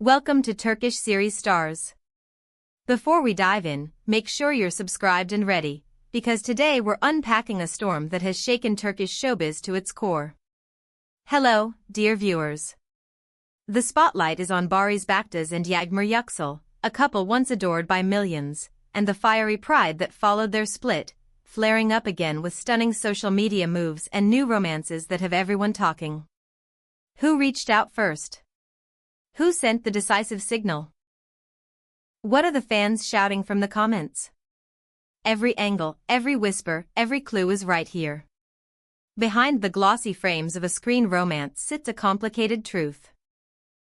Welcome to Turkish series stars. Before we dive in, make sure you're subscribed and ready, because today we're unpacking a storm that has shaken Turkish showbiz to its core. Hello, dear viewers. The spotlight is on Baris and Yagmar Yüksel, a couple once adored by millions, and the fiery pride that followed their split, flaring up again with stunning social media moves and new romances that have everyone talking. Who reached out first? Who sent the decisive signal? What are the fans shouting from the comments? Every angle, every whisper, every clue is right here. Behind the glossy frames of a screen romance sits a complicated truth.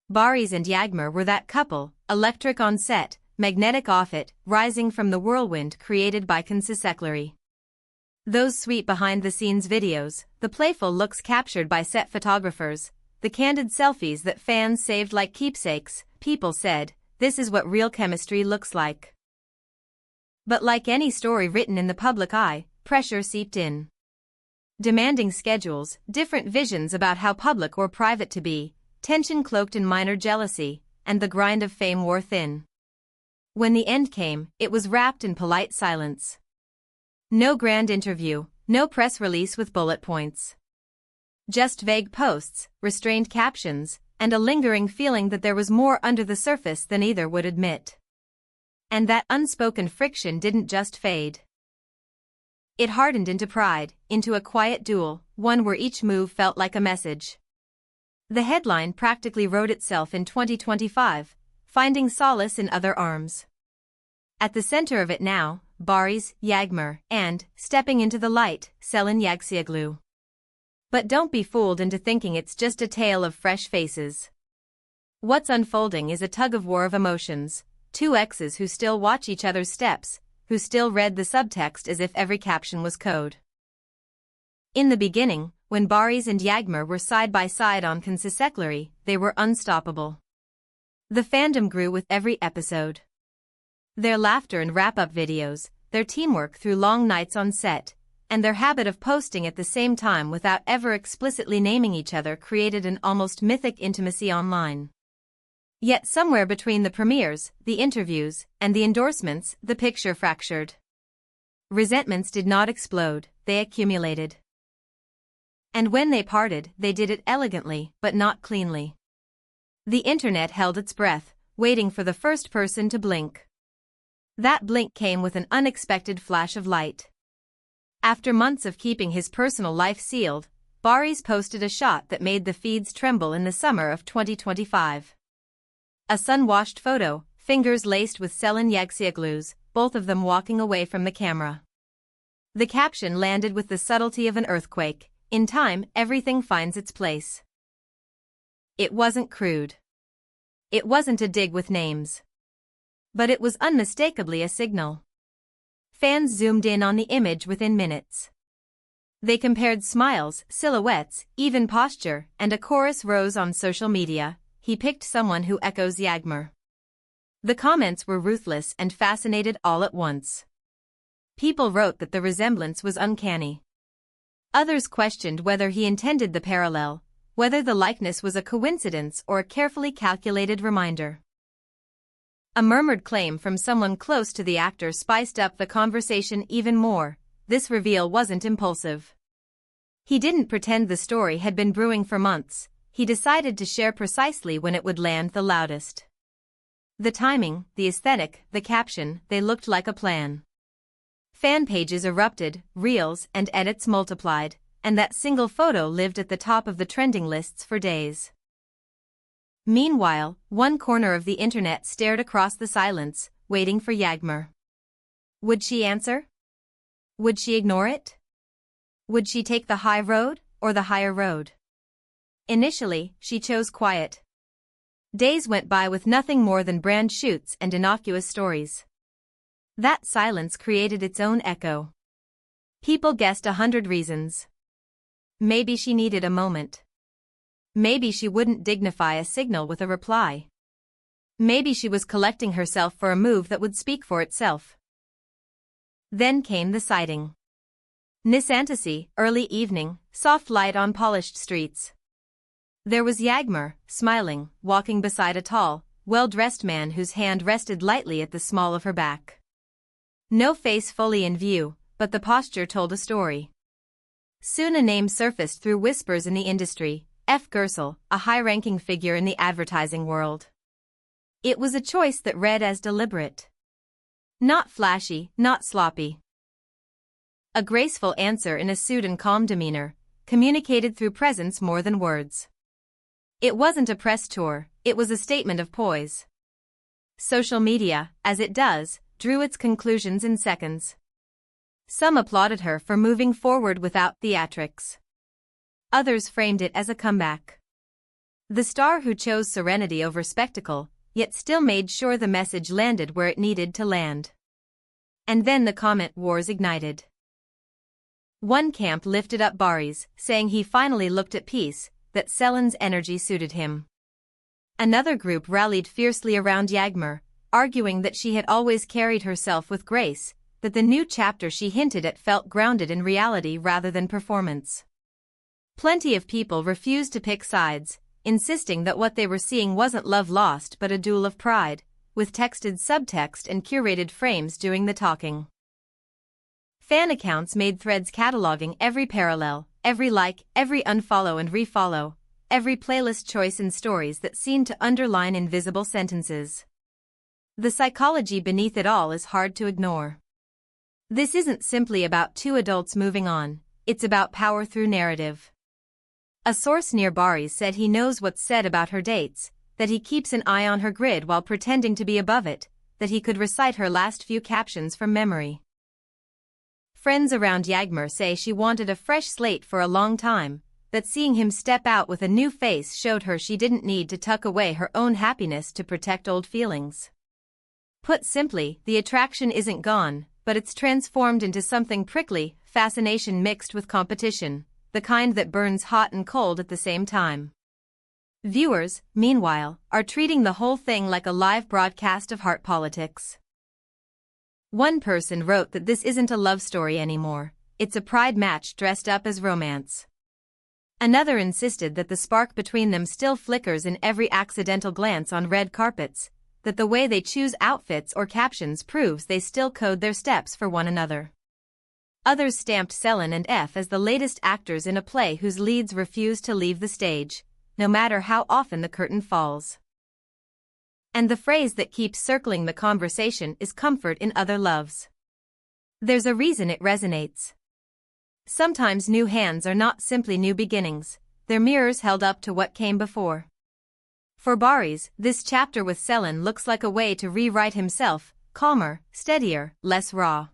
Baris and Yagmar were that couple, electric on set, magnetic off it, rising from the whirlwind created by escalating. Those sweet behind-the-scenes videos, the playful looks captured by set photographers, the candid selfies that fans saved like keepsakes, people said, this is what real chemistry looks like. But like any story written in the public eye, pressure seeped in. Demanding schedules, different visions about how public or private to be, tension cloaked in minor jealousy, and the grind of fame wore thin. When the end came, it was wrapped in polite silence. No grand interview, no press release with bullet points. Just vague posts, restrained captions, and a lingering feeling that there was more under the surface than either would admit. And that unspoken friction didn't just fade. It hardened into pride, into a quiet duel, one where each move felt like a message. The headline practically wrote itself in 2025, finding solace in other arms. At the center of it now, Baris, Yagmar, and, stepping into the light, Selin Yagsioglu. But don't be fooled into thinking it's just a tale of fresh faces. What's unfolding is a tug-of-war of emotions, two exes who still watch each other's steps, who still read the subtext as if every caption was code. In the beginning, when Baris and Yagmar were side by side on escalating, they were unstoppable. The fandom grew with every episode. Their laughter and wrap-up videos, their teamwork through long nights on set, and their habit of posting at the same time without ever explicitly naming each other created an almost mythic intimacy online. Yet somewhere between the premieres, the interviews, and the endorsements, the picture fractured. Resentments did not explode, they accumulated. And when they parted, they did it elegantly, but not cleanly. The internet held its breath, waiting for the first person to blink. That blink came with an unexpected flash of light. After months of keeping his personal life sealed, Baris posted a shot that made the feeds tremble in the summer of 2025. A sun-washed photo, fingers laced with Selin Yagsioglu's, both of them walking away from the camera. The caption landed with the subtlety of an earthquake, in time, everything finds its place. It wasn't crude. It wasn't a dig with names. But it was unmistakably a signal. Fans zoomed in on the image within minutes. They compared smiles, silhouettes, even posture, and a chorus rose on social media, he picked someone who echoes Yagmar. The comments were ruthless and fascinated all at once. People wrote that the resemblance was uncanny. Others questioned whether he intended the parallel, whether the likeness was a coincidence or a carefully calculated reminder. A murmured claim from someone close to the actor spiced up the conversation even more. This reveal wasn't impulsive. He didn't pretend the story had been brewing for months, he decided to share precisely when it would land the loudest. The timing, the aesthetic, the caption, they looked like a plan. Fan pages erupted, reels and edits multiplied, and that single photo lived at the top of the trending lists for days. Meanwhile, one corner of the internet stared across the silence, waiting for Yagmar. Would she answer? Would she ignore it? Would she take the high road, or the higher road? Initially, she chose quiet. Days went by with nothing more than brand shoots and innocuous stories. That silence created its own echo. People guessed 100 reasons. Maybe she needed a moment. Maybe she wouldn't dignify a signal with a reply. Maybe she was collecting herself for a move that would speak for itself. Then came the sighting. Nisantasy, early evening, soft light on polished streets. There was Yagmar, smiling, walking beside a tall, well-dressed man whose hand rested lightly at the small of her back. No face fully in view, but the posture told a story. Soon a name surfaced through whispers in the industry, F. Yüksel, a high-ranking figure in the advertising world. It was a choice that read as deliberate. Not flashy, not sloppy. A graceful answer in a suit and calm demeanor, communicated through presence more than words. It wasn't a press tour, it was a statement of poise. Social media, as it does, drew its conclusions in seconds. Some applauded her for moving forward without theatrics. Others framed it as a comeback. The star who chose serenity over spectacle, yet still made sure the message landed where it needed to land. And then the comment wars ignited. One camp lifted up Baris, saying he finally looked at peace, that Selen's energy suited him. Another group rallied fiercely around Yagmar, arguing that she had always carried herself with grace, that the new chapter she hinted at felt grounded in reality rather than performance. Plenty of people refused to pick sides, insisting that what they were seeing wasn't love lost but a duel of pride, with texted subtext and curated frames doing the talking. Fan accounts made threads cataloging every parallel, every like, every unfollow and refollow, every playlist choice in stories that seemed to underline invisible sentences. The psychology beneath it all is hard to ignore. This isn't simply about two adults moving on, it's about power through narrative. A source near Baris said he knows what's said about her dates, that he keeps an eye on her grid while pretending to be above it, that he could recite her last few captions from memory. Friends around Yagmar say she wanted a fresh slate for a long time, that seeing him step out with a new face showed her she didn't need to tuck away her own happiness to protect old feelings. Put simply, the attraction isn't gone, but it's transformed into something prickly, fascination mixed with competition, the kind that burns hot and cold at the same time. Viewers, meanwhile, are treating the whole thing like a live broadcast of heart politics. One person wrote that this isn't a love story anymore, it's a pride match dressed up as romance. Another insisted that the spark between them still flickers in every accidental glance on red carpets, that the way they choose outfits or captions proves they still code their steps for one another. Others stamped Selen and F as the latest actors in a play whose leads refuse to leave the stage, no matter how often the curtain falls. And the phrase that keeps circling the conversation is comfort in other loves. There's a reason it resonates. Sometimes new hands are not simply new beginnings, they're mirrors held up to what came before. For Baris, this chapter with Selen looks like a way to rewrite himself, calmer, steadier, less raw.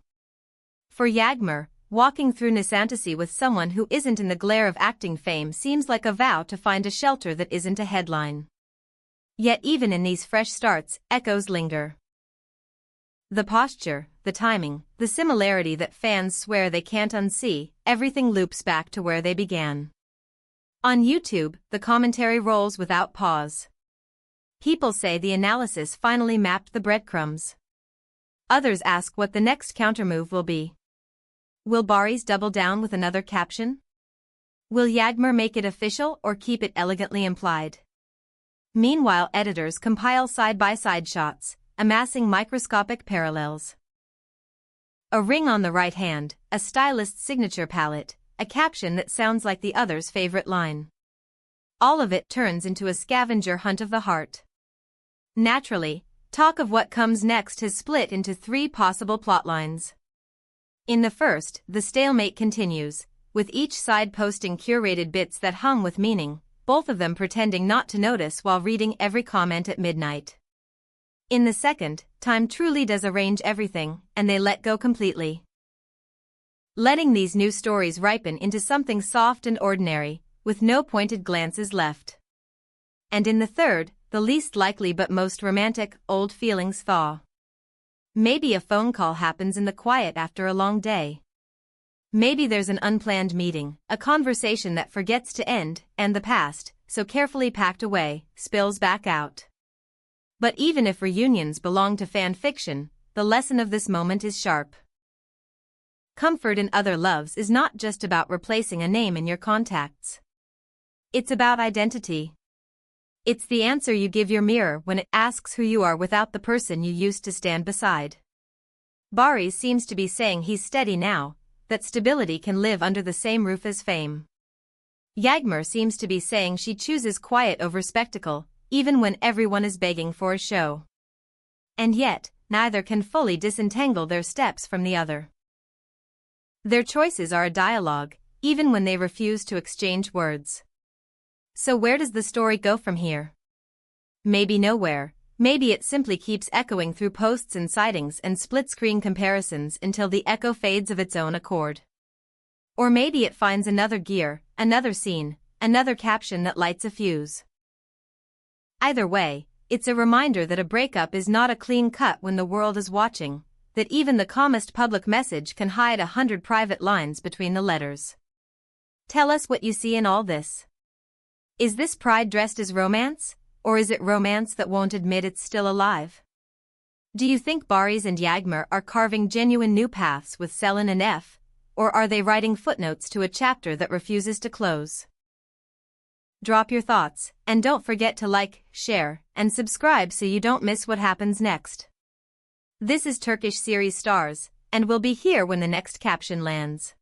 For Yagmar, walking through Nisantasy with someone who isn't in the glare of acting fame seems like a vow to find a shelter that isn't a headline. Yet even in these fresh starts, echoes linger. The posture, the timing, the similarity that fans swear they can't unsee, everything loops back to where they began. On YouTube, the commentary rolls without pause. People say the analysis finally mapped the breadcrumbs. Others ask what the next countermove will be. Will Baris double down with another caption? Will Yagmar make it official or keep it elegantly implied? Meanwhile, editors compile side-by-side shots, amassing microscopic parallels. A ring on the right hand, a stylist's signature palette, a caption that sounds like the other's favorite line. All of it turns into a scavenger hunt of the heart. Naturally, talk of what comes next has split into three possible plotlines. In the first, the stalemate continues, with each side posting curated bits that hum with meaning, both of them pretending not to notice while reading every comment at midnight. In the second, time truly does arrange everything, and they let go completely, letting these new stories ripen into something soft and ordinary, with no pointed glances left. And in the third, the least likely but most romantic, old feelings thaw. Maybe a phone call happens in the quiet after a long day. Maybe there's an unplanned meeting, a conversation that forgets to end, and the past, so carefully packed away, spills back out. But even if reunions belong to fan fiction, the lesson of this moment is sharp. Comfort in other loves is not just about replacing a name in your contacts. It's about identity. It's the answer you give your mirror when it asks who you are without the person you used to stand beside. Baris seems to be saying he's steady now, that stability can live under the same roof as fame. Yagmar seems to be saying she chooses quiet over spectacle, even when everyone is begging for a show. And yet, neither can fully disentangle their steps from the other. Their choices are a dialogue, even when they refuse to exchange words. So where does the story go from here? Maybe nowhere, maybe it simply keeps echoing through posts and sightings and split-screen comparisons until the echo fades of its own accord. Or maybe it finds another gear, another scene, another caption that lights a fuse. Either way, it's a reminder that a breakup is not a clean cut when the world is watching, that even the calmest public message can hide 100 private lines between the letters. Tell us what you see in all this. Is this pride dressed as romance, or is it romance that won't admit it's still alive? Do you think Baris and Yagmar are carving genuine new paths with Selin and F, or are they writing footnotes to a chapter that refuses to close? Drop your thoughts, and don't forget to like, share, and subscribe so you don't miss what happens next. This is Turkish series Stars, and we'll be here when the next caption lands.